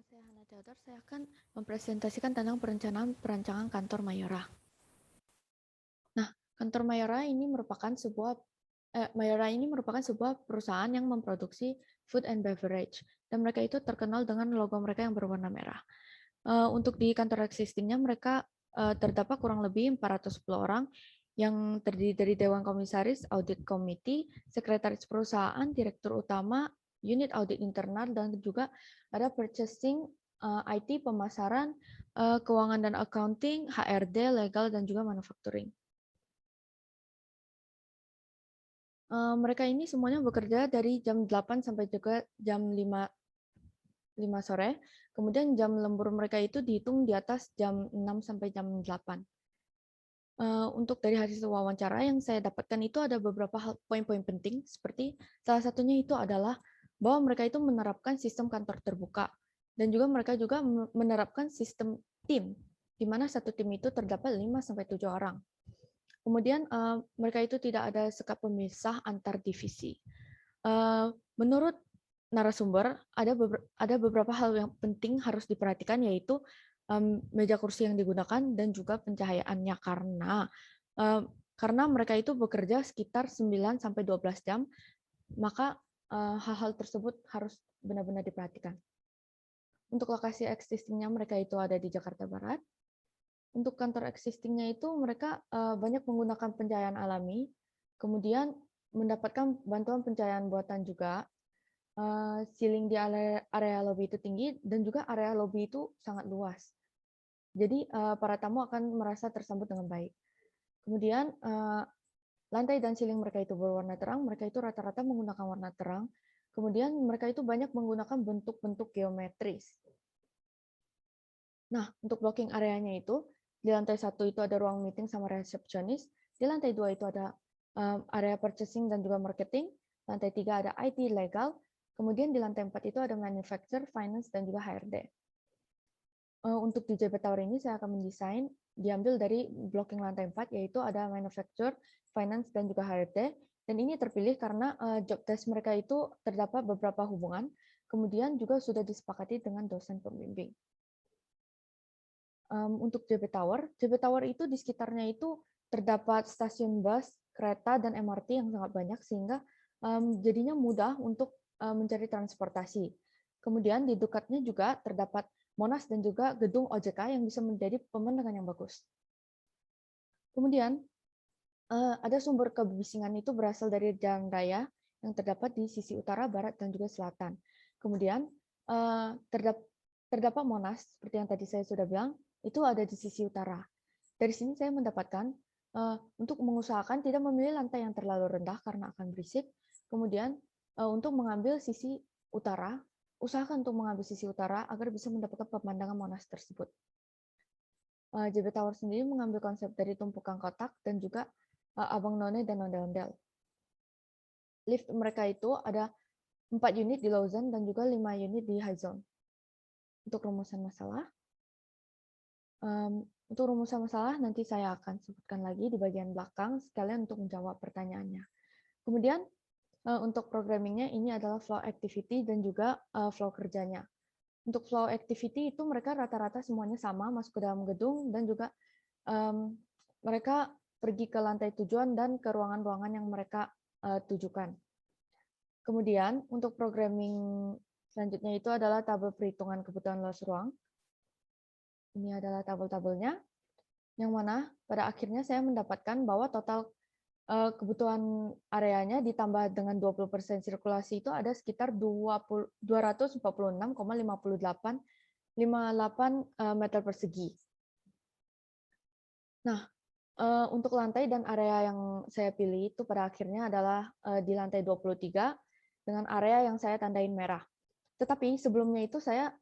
Saya Hana Theodor, saya akan mempresentasikan tentang perancangan kantor Mayora. Nah, kantor Mayora ini merupakan sebuah perusahaan yang memproduksi food and beverage, dan mereka itu terkenal dengan logo mereka yang berwarna merah. Untuk di kantor existingnya mereka terdapat kurang lebih 410 orang yang terdiri dari Dewan Komisaris, Audit Committee, Sekretaris Perusahaan, Direktur Utama, Unit Audit Internal, dan juga ada Purchasing, IT, Pemasaran, Keuangan dan Accounting, HRD, Legal, dan juga Manufacturing. Mereka ini semuanya bekerja dari jam 8 sampai juga jam 5 sore. Kemudian jam lembur mereka itu dihitung di atas jam 6 sampai jam 8. Untuk dari hasil wawancara yang saya dapatkan itu ada beberapa poin-poin penting, seperti salah satunya itu adalah bahwa mereka itu menerapkan sistem kantor terbuka, dan juga mereka juga menerapkan sistem tim, di mana satu tim itu terdapat 5 sampai 7 orang. Kemudian mereka itu tidak ada sekat pemisah antar divisi. Menurut narasumber, ada beberapa hal yang penting harus diperhatikan, yaitu meja kursi yang digunakan dan juga pencahayaannya, karena mereka itu bekerja sekitar 9 sampai 12 jam, maka hal-hal tersebut harus benar-benar diperhatikan. Untuk lokasi existingnya mereka itu ada di Jakarta Barat. Untuk kantor existingnya itu mereka banyak menggunakan pencahayaan alami, kemudian mendapatkan bantuan pencahayaan buatan juga. Ceiling di area lobby itu tinggi, dan juga area lobby itu sangat luas. Jadi para tamu akan merasa tersambut dengan baik. Kemudian lantai dan ceiling mereka itu berwarna terang, mereka itu rata-rata menggunakan warna terang. Kemudian mereka itu banyak menggunakan bentuk-bentuk geometris. Nah, untuk blocking areanya itu, di lantai 1 itu ada ruang meeting sama resepsionis, di lantai 2 itu ada area purchasing dan juga marketing, lantai 3 ada IT legal, kemudian di lantai 4 itu ada manufacturer, finance, dan juga HRD. Untuk di JB Tower ini saya akan mendesain diambil dari blocking lantai 4, yaitu ada manufacturer, finance, dan juga HRD. Dan ini terpilih karena job desk mereka itu terdapat beberapa hubungan, kemudian juga sudah disepakati dengan dosen pembimbing. Untuk JB Tower itu di sekitarnya itu terdapat stasiun bus, kereta, dan MRT yang sangat banyak, sehingga jadinya mudah untuk mencari transportasi. Kemudian di dekatnya juga terdapat Monas dan juga gedung OJK yang bisa menjadi pemandangan yang bagus. Kemudian ada sumber kebisingan itu berasal dari jalan raya yang terdapat di sisi utara, barat, dan juga selatan. Kemudian terdapat Monas, seperti yang tadi saya sudah bilang, itu ada di sisi utara. Dari sini saya mendapatkan untuk mengusahakan tidak memilih lantai yang terlalu rendah karena akan berisik. Kemudian untuk mengambil sisi utara, usahakan untuk mengambil sisi utara agar bisa mendapatkan pemandangan Monas tersebut. JB Tower sendiri mengambil konsep dari tumpukan kotak dan juga abang none dan ondel-ondel. Lift mereka itu ada 4 unit di low zone dan juga 5 unit di high zone. Untuk rumusan masalah nanti saya akan sebutkan lagi di bagian belakang sekalian untuk menjawab pertanyaannya. Kemudian untuk programmingnya ini adalah flow activity dan juga flow kerjanya. Untuk flow activity itu mereka rata-rata semuanya sama, masuk ke dalam gedung, dan juga mereka pergi ke lantai tujuan dan ke ruangan-ruangan yang mereka tujukan. Kemudian untuk programming selanjutnya itu adalah tabel perhitungan kebutuhan luas ruang. Ini adalah tabel-tabelnya, yang mana pada akhirnya saya mendapatkan bahwa total kebutuhan areanya ditambah dengan 20% sirkulasi itu ada sekitar 246,58 meter persegi. Nah, untuk lantai dan area yang saya pilih itu pada akhirnya adalah di lantai 23 dengan area yang saya tandain merah. Tetapi sebelumnya itu saya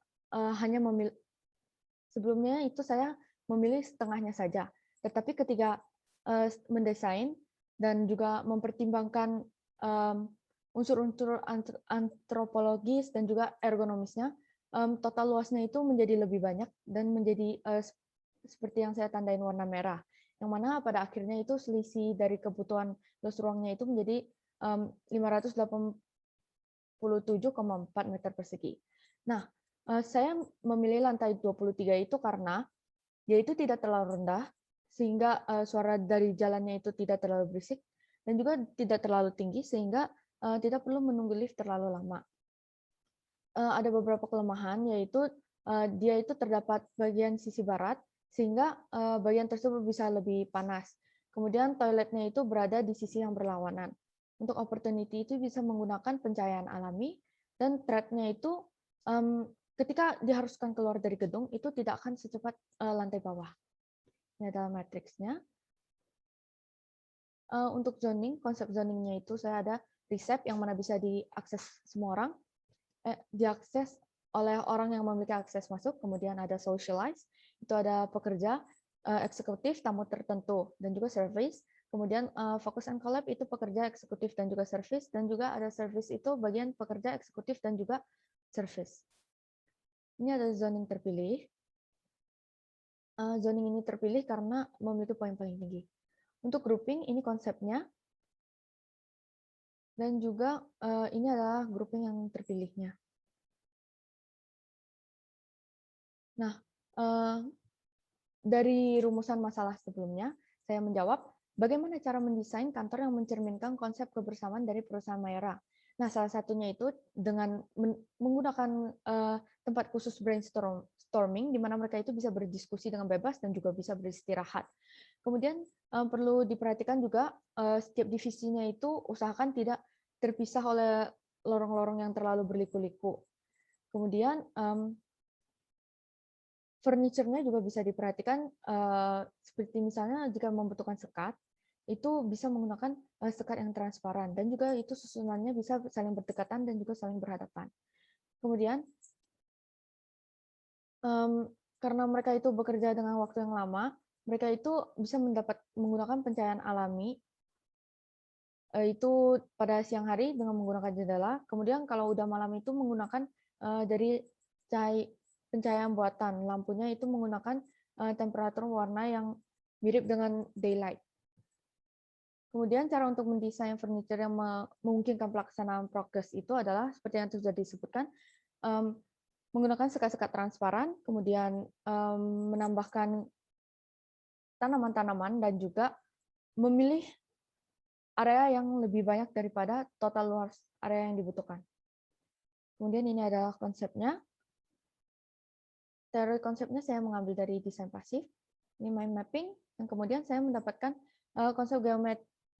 memilih setengahnya saja. Tetapi ketika mendesain dan juga mempertimbangkan unsur-unsur antropologis dan juga ergonomisnya, total luasnya itu menjadi lebih banyak dan menjadi seperti yang saya tandain warna merah. Yang mana pada akhirnya itu selisih dari kebutuhan luas ruangnya itu menjadi 587,4 meter persegi. Nah, Saya memilih lantai 23 itu karena dia itu tidak terlalu rendah, sehingga suara dari jalannya itu tidak terlalu berisik, dan juga tidak terlalu tinggi, sehingga tidak perlu menunggu lift terlalu lama. Ada beberapa kelemahan, yaitu dia itu terdapat bagian sisi barat, sehingga bagian tersebut bisa lebih panas. Kemudian toiletnya itu berada di sisi yang berlawanan. Untuk opportunity itu bisa menggunakan pencahayaan alami, dan threat-nya itu ketika diharuskan keluar dari gedung, itu tidak akan secepat lantai bawah. Ini adalah matriksnya. Untuk zoning, konsep zoningnya itu saya ada riset yang mana bisa diakses semua orang, diakses oleh orang yang memiliki akses masuk, kemudian ada socialize, itu ada pekerja, eksekutif, tamu tertentu, dan juga service. Kemudian focus and collab itu pekerja, eksekutif, dan juga service, dan juga ada service itu bagian pekerja, eksekutif, dan juga service. Ini ada zoning terpilih. Zoning ini terpilih karena memiliki poin paling tinggi. Untuk grouping, ini konsepnya, dan juga ini adalah grouping yang terpilihnya. Nah, dari rumusan masalah sebelumnya, saya menjawab, bagaimana cara mendesain kantor yang mencerminkan konsep kebersamaan dari perusahaan Mayora. Nah, salah satunya itu dengan menggunakan tempat khusus brainstorming, di mana mereka itu bisa berdiskusi dengan bebas dan juga bisa beristirahat. Kemudian perlu diperhatikan juga setiap divisinya itu usahakan tidak terpisah oleh lorong-lorong yang terlalu berliku-liku. Kemudian furniture-nya juga bisa diperhatikan, seperti misalnya jika membutuhkan sekat, itu bisa menggunakan sekat yang transparan, dan juga itu susunannya bisa saling berdekatan dan juga saling berhadapan. Kemudian, karena mereka itu bekerja dengan waktu yang lama, mereka itu bisa menggunakan pencahayaan alami, itu pada siang hari dengan menggunakan jendela. Kemudian kalau udah malam itu menggunakan dari pencahayaan buatan. Lampunya itu menggunakan temperatur warna yang mirip dengan daylight. Kemudian cara untuk mendesain furniture yang memungkinkan pelaksanaan prokes itu adalah seperti yang sudah disebutkan, menggunakan sekat-sekat transparan, kemudian menambahkan tanaman-tanaman, dan juga memilih area yang lebih banyak daripada total luas area yang dibutuhkan. Kemudian ini adalah konsepnya. Teori konsepnya saya mengambil dari desain pasif. Ini mind mapping, dan kemudian saya mendapatkan konsep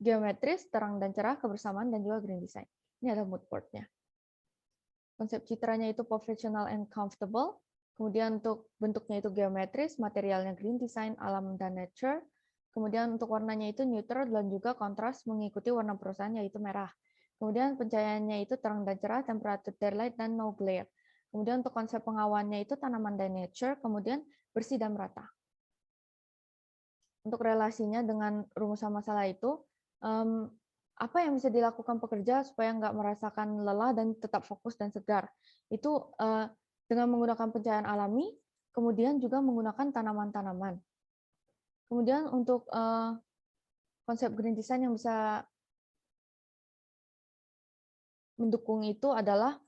geometris, terang dan cerah, kebersamaan, dan juga green design. Ini adalah mood board-nya. Konsep citranya itu professional and comfortable. Kemudian untuk bentuknya itu geometris, materialnya green design, alam dan nature. Kemudian untuk warnanya itu neutral dan juga kontras mengikuti warna perusahaan yaitu merah. Kemudian pencahayaannya itu terang dan cerah, temperatur daylight, dan no glare. Kemudian untuk konsep pengawannya itu tanaman dan nature, kemudian bersih dan merata. Untuk relasinya dengan rumusan masalah itu, apa yang bisa dilakukan pekerja supaya nggak merasakan lelah dan tetap fokus dan segar? Itu dengan menggunakan pencahayaan alami, kemudian juga menggunakan tanaman-tanaman. Kemudian untuk konsep green design yang bisa mendukung itu adalah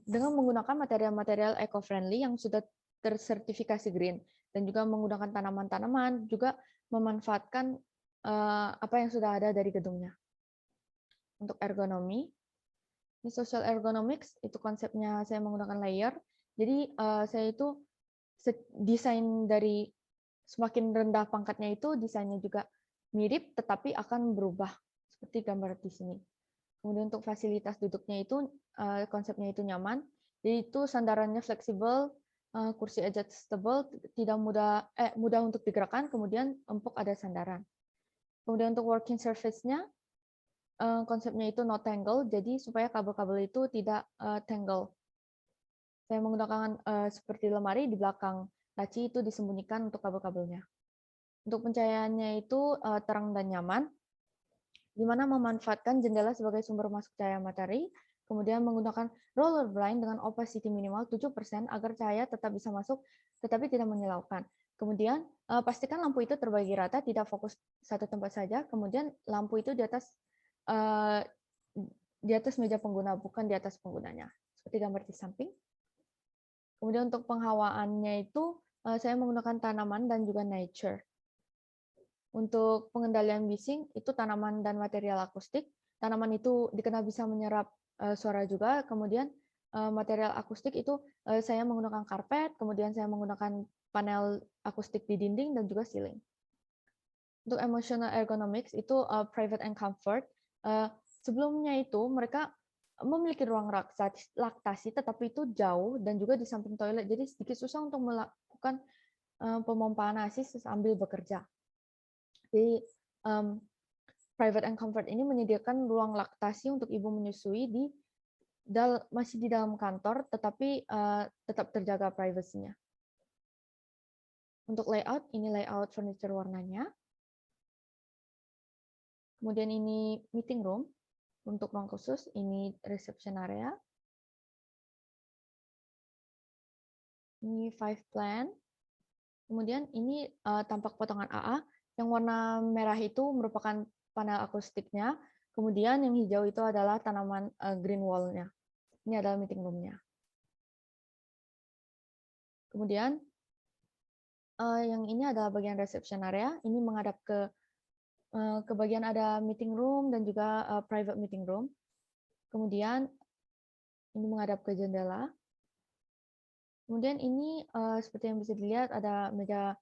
dengan menggunakan material-material eco-friendly yang sudah tersertifikasi green, dan juga menggunakan tanaman-tanaman, juga memanfaatkan apa yang sudah ada dari gedungnya. Untuk ergonomi, ini social ergonomics, itu konsepnya saya menggunakan layer. Jadi saya itu desain dari semakin rendah pangkatnya itu desainnya juga mirip tetapi akan berubah seperti gambar di sini. Kemudian untuk fasilitas duduknya itu konsepnya itu nyaman. Jadi itu sandarannya fleksibel, kursi adjustable, tidak mudah untuk digerakkan, kemudian empuk ada sandaran. Kemudian untuk working surface-nya konsepnya itu no tangle, jadi supaya kabel-kabel itu tidak tangle. Saya menggunakan seperti lemari di belakang laci itu disembunyikan untuk kabel-kabelnya. Untuk pencahayaannya itu terang dan nyaman, di mana memanfaatkan jendela sebagai sumber masuk cahaya matahari, kemudian menggunakan roller blind dengan opacity minimal 7% agar cahaya tetap bisa masuk tetapi tidak menyilaukan. Kemudian pastikan lampu itu terbagi rata, tidak fokus satu tempat saja. Kemudian lampu itu di atas meja pengguna, bukan di atas penggunanya. Seperti gambar di samping. Kemudian untuk penghawaannya itu saya menggunakan tanaman dan juga nature. Untuk pengendalian bising itu tanaman dan material akustik. Tanaman itu dikenal bisa menyerap suara juga. Kemudian material akustik itu saya menggunakan karpet, kemudian saya menggunakan panel akustik di dinding dan juga ceiling. Untuk emotional ergonomics itu private and comfort. Sebelumnya itu mereka memiliki ruang laktasi, tetapi itu jauh dan juga di samping toilet, jadi sedikit susah untuk melakukan pemompaan ASI sambil bekerja. Jadi private and comfort ini menyediakan ruang laktasi untuk ibu menyusui masih di dalam kantor, tetapi tetap terjaga privasinya. Untuk layout, ini layout furniture warnanya. Kemudian ini meeting room untuk ruang khusus, ini reception area. Ini 5 plan. Kemudian ini tampak potongan AA. Yang warna merah itu merupakan panel akustiknya. Kemudian yang hijau itu adalah tanaman green wall-nya. Ini adalah meeting room-nya. Kemudian yang ini adalah bagian reception area. Ini menghadap ke bagian ada meeting room dan juga private meeting room. Kemudian ini menghadap ke jendela. Kemudian ini seperti yang bisa dilihat ada meja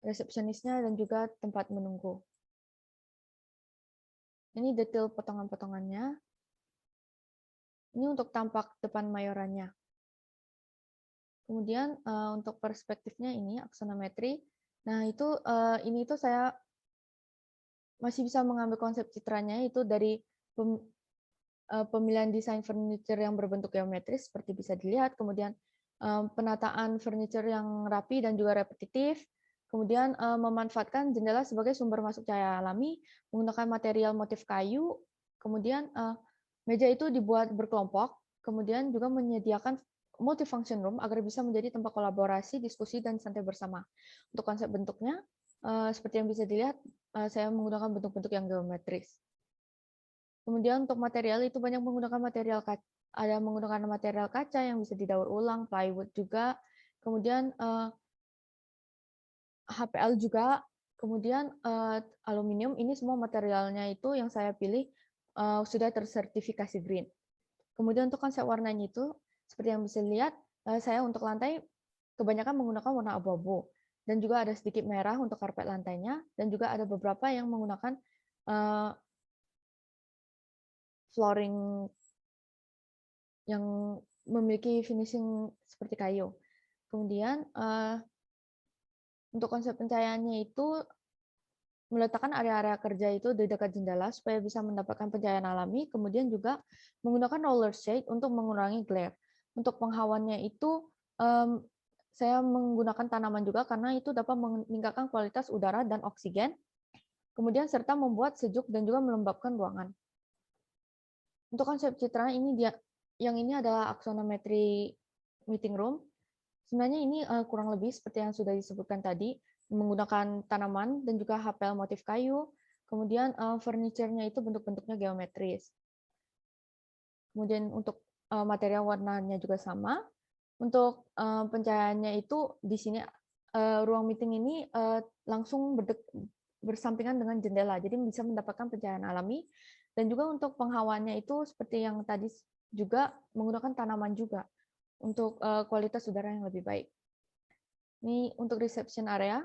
resepsionisnya dan juga tempat menunggu. Ini detail potongan-potongannya. Ini untuk tampak depan mayorannya. Kemudian untuk perspektifnya ini aksonometri. Nah ini itu saya masih bisa mengambil konsep citranya itu dari pemilihan desain furniture yang berbentuk geometris seperti bisa dilihat. Kemudian penataan furniture yang rapi dan juga repetitif. Kemudian memanfaatkan jendela sebagai sumber masuk cahaya alami, menggunakan material motif kayu. Kemudian meja itu dibuat berkelompok. Kemudian juga menyediakan multifunction room agar bisa menjadi tempat kolaborasi, diskusi, dan santai bersama. Untuk konsep bentuknya, seperti yang bisa dilihat, saya menggunakan bentuk-bentuk yang geometris. Kemudian untuk material itu banyak menggunakan material kaca yang bisa didaur ulang, plywood juga, kemudian HPL juga, kemudian aluminium. Ini semua materialnya itu yang saya pilih sudah tersertifikasi green. Kemudian untuk konsep warnanya itu seperti yang bisa dilihat, saya untuk lantai kebanyakan menggunakan warna abu-abu dan juga ada sedikit merah untuk karpet lantainya dan juga ada beberapa yang menggunakan flooring yang memiliki finishing seperti kayu. Kemudian untuk konsep pencahayaannya itu meletakkan area-area kerja itu di dekat jendela supaya bisa mendapatkan pencahayaan alami. Kemudian juga menggunakan roller shade untuk mengurangi glare. Untuk penghawannya itu saya menggunakan tanaman juga karena itu dapat meningkatkan kualitas udara dan oksigen. Kemudian serta membuat sejuk dan juga melembabkan ruangan. Untuk konsep citra yang ini adalah aksonometri meeting room. Sebenarnya ini kurang lebih seperti yang sudah disebutkan tadi, menggunakan tanaman dan juga HPL motif kayu. Kemudian furniture-nya itu bentuk-bentuknya geometris. Kemudian untuk material warnanya juga sama. Untuk pencahayaannya itu di sini ruang meeting ini langsung bersampingan dengan jendela, jadi bisa mendapatkan pencahayaan alami. Dan juga untuk penghawaannya itu seperti yang tadi juga menggunakan tanaman juga untuk kualitas udara yang lebih baik. Ini untuk reception area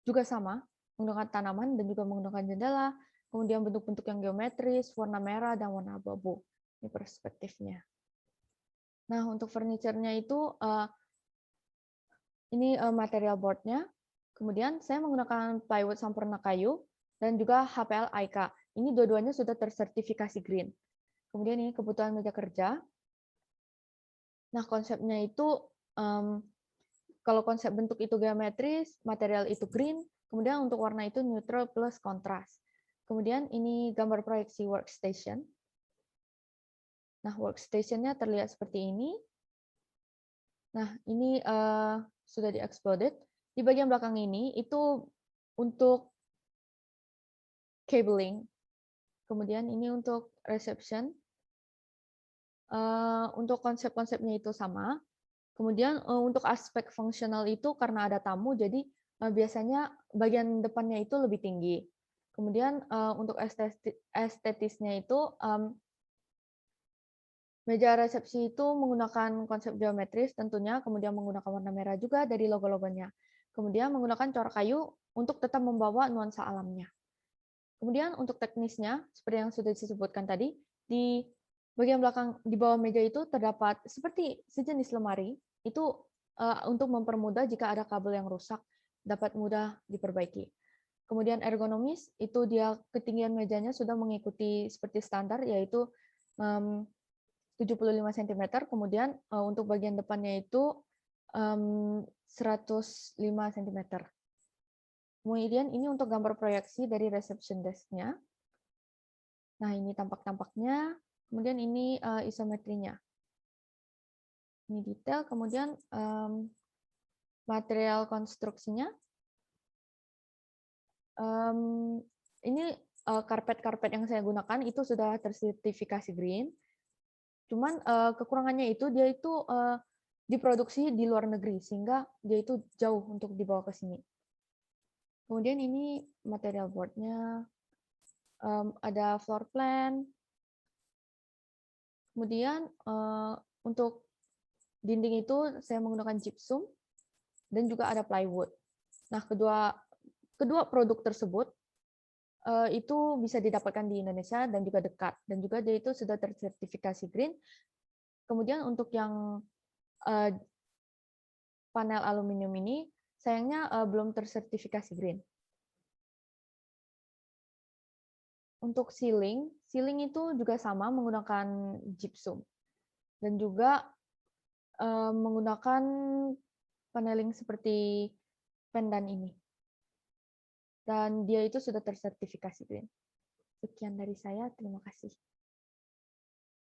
juga sama, menggunakan tanaman dan juga menggunakan jendela, kemudian bentuk-bentuk yang geometris, warna merah dan warna abu-abu. Ini perspektifnya. Nah, untuk furniture-nya itu ini material board-nya. Kemudian saya menggunakan plywood sampurna kayu dan juga HPL AIKA. Ini dua-duanya sudah tersertifikasi green. Kemudian ini kebutuhan meja kerja. Nah, konsepnya itu kalau konsep bentuk itu geometris, material itu green, kemudian untuk warna itu neutral plus kontras. Kemudian ini gambar proyeksi workstation. Nah, workstation-nya terlihat seperti ini. Nah, ini sudah di-exploded. Di bagian belakang ini itu untuk cabling. Kemudian ini untuk reception. Untuk konsep-konsepnya itu sama. Kemudian untuk aspek fungsional itu karena ada tamu, jadi biasanya bagian depannya itu lebih tinggi. Kemudian untuk estetisnya itu meja resepsi itu menggunakan konsep geometris tentunya, kemudian menggunakan warna merah juga dari logo-logonya. Kemudian menggunakan corak kayu untuk tetap membawa nuansa alamnya. Kemudian untuk teknisnya, seperti yang sudah disebutkan tadi, di bagian belakang di bawah meja itu terdapat seperti sejenis lemari, itu untuk mempermudah jika ada kabel yang rusak, dapat mudah diperbaiki. Kemudian ergonomis, itu dia ketinggian mejanya sudah mengikuti seperti standar, yaitu 75 cm, kemudian untuk bagian depannya itu 105 cm. Kemudian ini untuk gambar proyeksi dari reception desk-nya. Nah, ini tampak-tampaknya. Kemudian ini isometrinya. Ini detail. Kemudian material konstruksinya. Ini karpet-karpet yang saya gunakan itu sudah tersertifikasi green. Cuman kekurangannya itu dia itu diproduksi di luar negeri, sehingga dia itu jauh untuk dibawa ke sini. Kemudian ini material board-nya. Ada floor plan. Kemudian untuk dinding itu saya menggunakan gypsum dan juga ada plywood. Nah, kedua produk tersebut itu bisa didapatkan di Indonesia dan juga dekat, dan juga dia itu sudah tersertifikasi green. Kemudian untuk yang panel aluminium ini sayangnya belum tersertifikasi green. Untuk ceiling itu juga sama menggunakan gypsum dan juga menggunakan paneling seperti pendan ini. Dan dia itu sudah tersertifikasi green. Sekian dari saya, terima kasih.